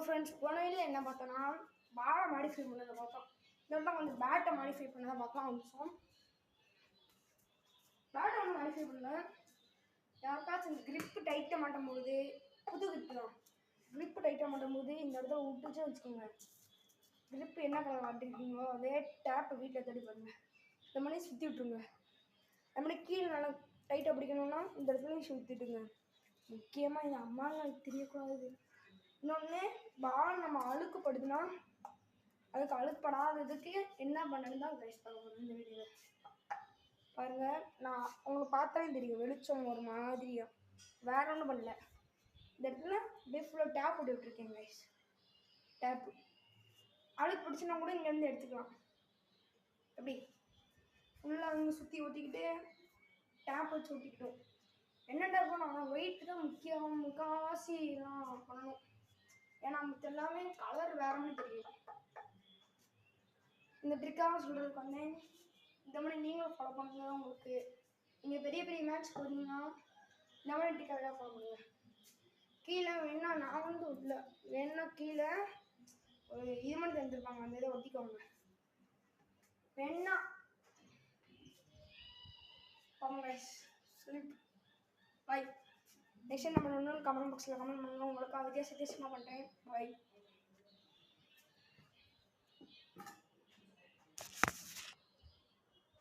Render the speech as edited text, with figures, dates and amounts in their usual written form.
Friends, போன வீடியோல என்ன பார்த்தோன்னா பாலை மாடிஃபை பண்ணதை பார்த்தோம். இதெல்லாம் கொஞ்சம் பேட்டை மாடிஃபை பண்ணதை பார்த்தோம். ஒரு நிமிஷம். பேட்டை வந்து மாடிஃபை பண்ணல. யாருக்காச்சும் இந்த கிரிப்பு டைட்டாக மாட்டும்போது புது கிரிப்பு தான். கிரிப்பு டைட்டாக மாட்டும்போது இந்த இடத்துல விட்டுச்சு வச்சுக்கோங்க. கிரிப்பு என்ன கலர் மாட்டிருக்கீங்களோ அதே டேப்பை வீட்டில் தேடி பாருங்க. இந்த மாதிரி சுற்றி விட்ருங்க. அது மாதிரி கீழே நல்லா டைட்டாக பிடிக்கணும்னா இந்த இடத்துலையும் சுற்றிட்டுங்க. முக்கியமாக இந்த அம்மாங்களுக்கு தெரியக்கூடாது. இன்னொன்று, பால் நம்ம அழுக்குப்படுதுன்னா அதுக்கு அழுக்குப்படாததுக்கு என்ன பண்ணணுன்னு தான் கைஸ் பார்க்க போகிறோம் இந்த வீடியோவில். பாருங்கள், நான் உங்களுக்கு பார்த்தாலே தெரியும் வெளிச்சம் ஒரு மாதிரியா. வேற ஒன்றும் பண்ணல. இந்த இடத்துல அப்படியே ஃபுல்லாக டேப் போட்டு விட்டுருக்கேன் கைஸ். டேப்பு அழுக்கு பிடிச்சினா கூட இங்கேருந்து எடுத்துக்கலாம். எப்படி ஃபுல்லாக அங்கே சுற்றி ஊற்றிக்கிட்டு டேப் வச்சு ஊற்றிக்கிட்டோம். என்ன டேப் பண்ணோம், வெயிட் தான் முக்கால்வாசிலாம் பண்ணணும். ஏன்னா நமக்கு எல்லாமே கலர் வேறன்னு தெரியும். இந்த ட்ரிக்காக சொல்கிறதுக்கு வந்தேன். இந்த மாதிரி நீங்களும் ஃபாலோ பண்ணுங்க. உங்களுக்கு நீங்கள் பெரிய பெரிய மேட்ச் போகிறீங்கன்னா இந்த மாதிரி ட்ரிக்காக ஃபாலோ பண்ணுங்கள். கீழே வேணா நான் வந்து இல்லை வேணா கீழே ஒரு இது மாதிரி தந்துருப்பாங்க, அந்த இதை ஒட்டிக்கோங்க. வேணா ஸ்லிப் பாய். நெக்ஸ்ட் நம்ம இன்னொன்று கமெண்ட் பாக்ஸில் கமெண்ட் பண்ணுங்க. உங்களுக்கு வித்தியாசமாக பண்ணுறேன். பாய்.